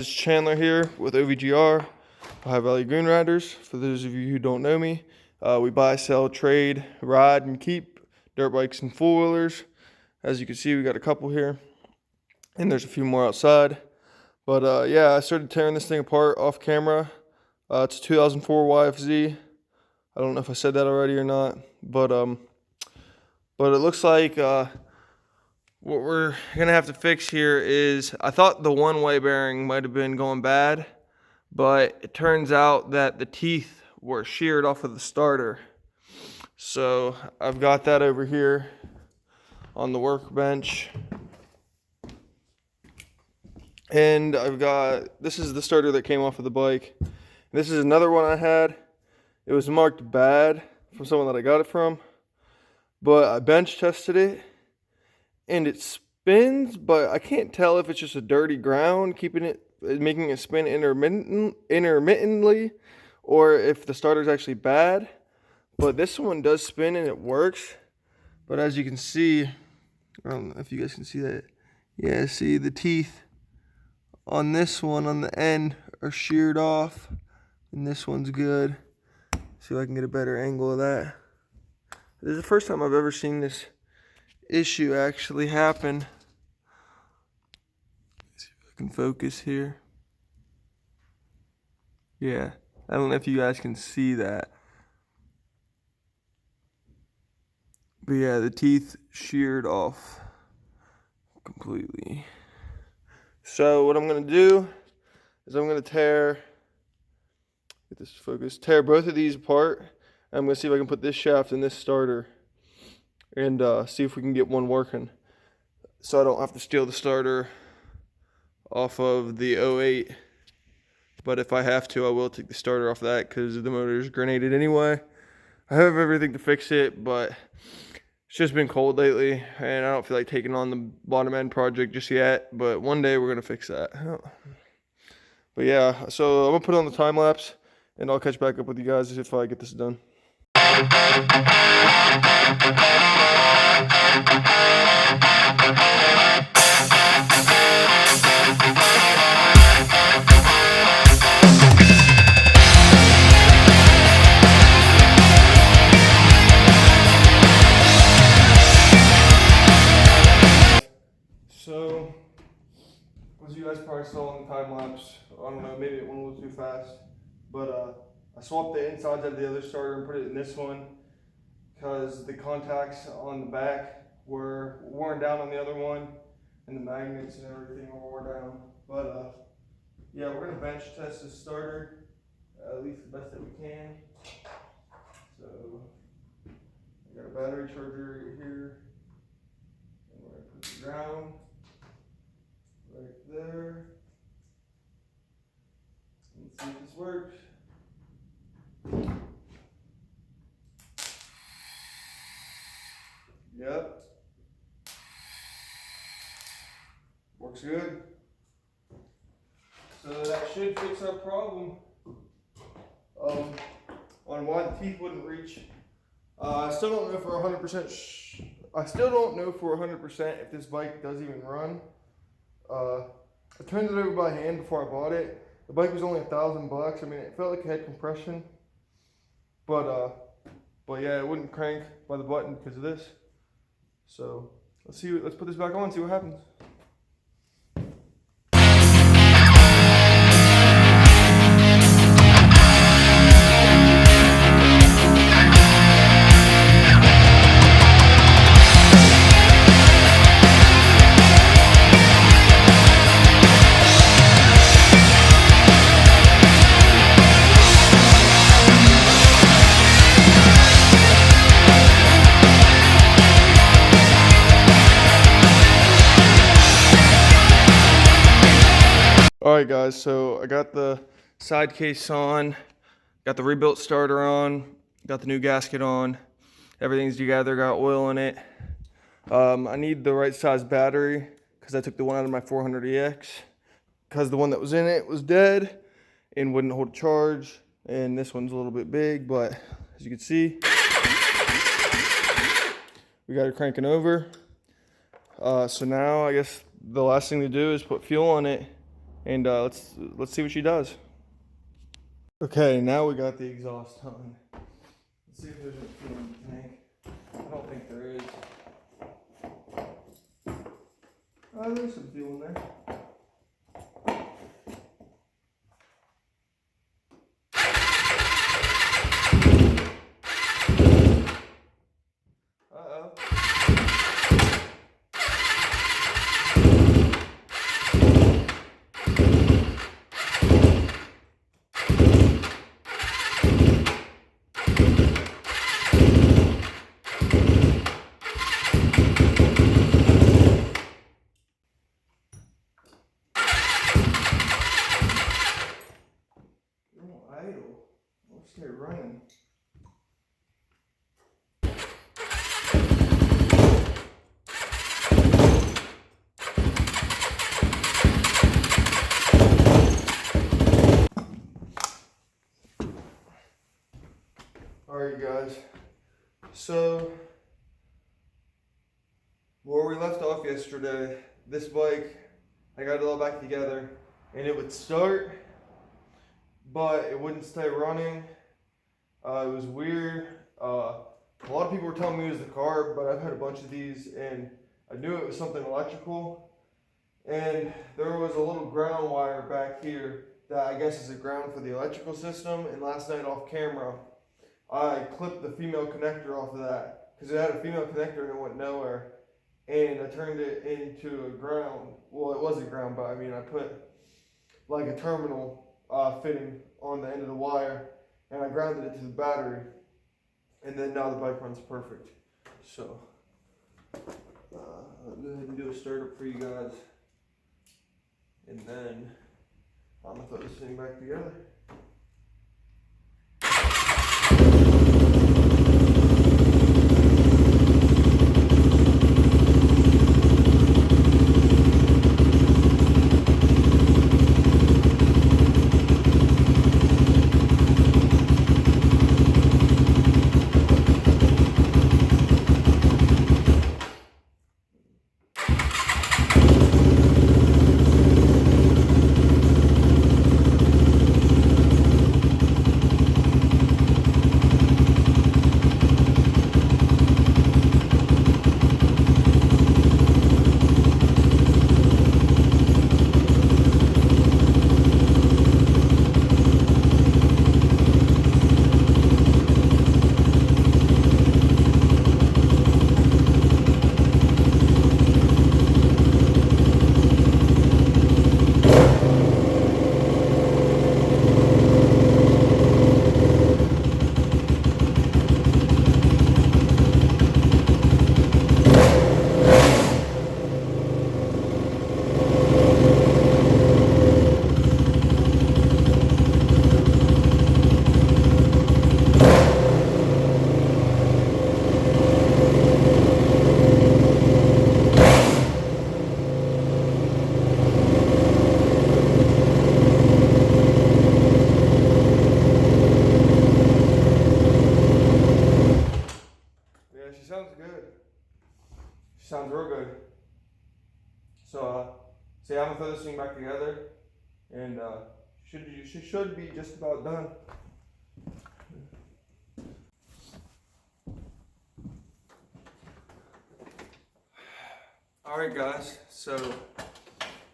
It's Chandler here with OVGR, Ohio Valley Green Riders. For those of you who don't know me, we buy, sell, trade, ride, and keep dirt bikes and four-wheelers. As you can see, we got a couple here, and there's a few more outside. But yeah, I started tearing this thing apart off camera. It's a 2004 YFZ. I don't know if I said that already or not, but it looks like what we're gonna have to fix here is, I thought the one-way bearing might have been going bad, but it turns out that the teeth were sheared off of the starter. So I've got that over here on the workbench. And this is the starter that came off of the bike. This is another one I had. It was marked bad from someone that I got it from, but I bench tested it and it spins, but I can't tell if it's just a dirty ground making it spin intermittently, or if the starter's actually bad. But this one does spin and it works. But as you can see, I don't know if you guys can see that. Yeah, see the teeth on this one on the end are sheared off, and this one's good. See if I can get a better angle of that. This is the first time I've ever seen this issue actually happen. Let's see if I can focus here. Yeah, I don't know if you guys can see that. But yeah, the teeth sheared off completely. So what I'm gonna do is I'm gonna tear both of these apart. I'm gonna see if I can put this shaft in this starter and see if we can get one working, so I don't have to steal the starter off of the 08. But if I have to, I will take the starter off that because the motor is grenaded anyway. I have everything to fix it, but it's just been cold lately, and I don't feel like taking on the bottom end project just yet. But one day we're gonna fix that. But yeah, so I'm gonna put on the time lapse, and I'll catch back up with you guys if I get this done. So, as you guys probably saw in the time lapse, I don't know, maybe it went a little too fast, but I swapped the insides out of the other starter and put it in this one because the contacts on the back were worn down on the other one, and the magnets and everything were worn down. But yeah, we're gonna bench test this starter at least the best that we can. So I got a battery charger here, and we're gonna put the ground right there. Let's see if this works. Yep. Works good. So that should fix our problem on why the teeth wouldn't reach. I still don't know for 100%. I still don't know for 100% if this bike does even run. I turned it over by hand before I bought it. The bike was only $1,000. I mean, it felt like it had compression, but yeah, it wouldn't crank by the button because of this. So let's put this back on and see what happens. Alright guys, so I got the side case on, got the rebuilt starter on, got the new gasket on, everything's together, got oil in it. I need the right size battery because I took the one out of my 400EX because the one that was in it was dead and wouldn't hold a charge, and this one's a little bit big, but as you can see, we got it cranking over. So now I guess the last thing to do is put fuel on it and let's see what she does. Okay, now we got the exhaust on. Let's see if there's a fuel in the tank. I don't think there is. There's some fuel in there. Uh-oh. Idle. We'll stay running. Alright guys, so where we left off yesterday, this bike, I got it all back together and it would start, but it wouldn't stay running. It was weird. A lot of people were telling me it was the carb, but I've had a bunch of these and I knew it was something electrical. And there was a little ground wire back here that I guess is a ground for the electrical system. And last night off camera, I clipped the female connector off of that because it had a female connector and it went nowhere. And I turned it into a ground. Well, it was a ground, but I mean, I put like a terminal fitting on the end of the wire and I grounded it to the battery. And then now the bike runs perfect. So, I'll go ahead and do a startup for you guys. And then I'm gonna throw this thing back together. Sounds good. She sounds real good. So, I'm gonna throw this thing back together, and she should be just about done. All right, guys. So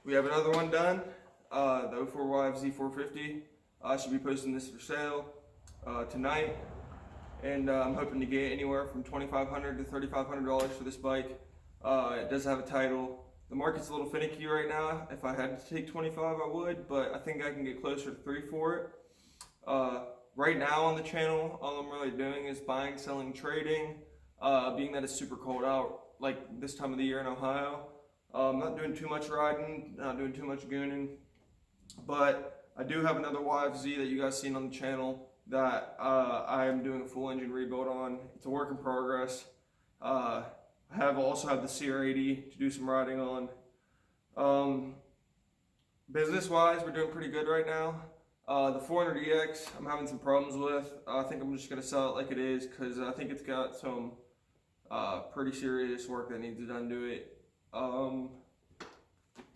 we have another one done. The 04 YFZ450. I should be posting this for sale tonight. And I'm hoping to get anywhere from $2,500 to $3,500 for this bike. It does have a title. The market's a little finicky right now. If I had to take 25, I would, but I think I can get closer to 3 for it. Right now on the channel, all I'm really doing is buying, selling, trading. Being that it's super cold out, like this time of the year in Ohio. I'm not doing too much riding, not doing too much gooning, but I do have another YFZ that you guys seen on the channel that I am doing a full engine rebuild on. It's a work in progress. I also have the CR80 to do some riding on. Business wise, we're doing pretty good right now. The 400EX I'm having some problems with. I think I'm just going to sell it like it is because I think it's got some pretty serious work that needs done to it. The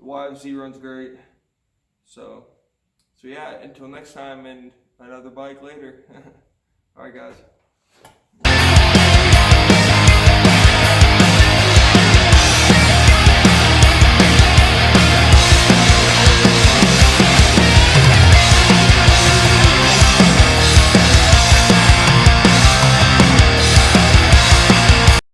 YFZ runs great. So yeah, until next time and another bike later. All right, guys.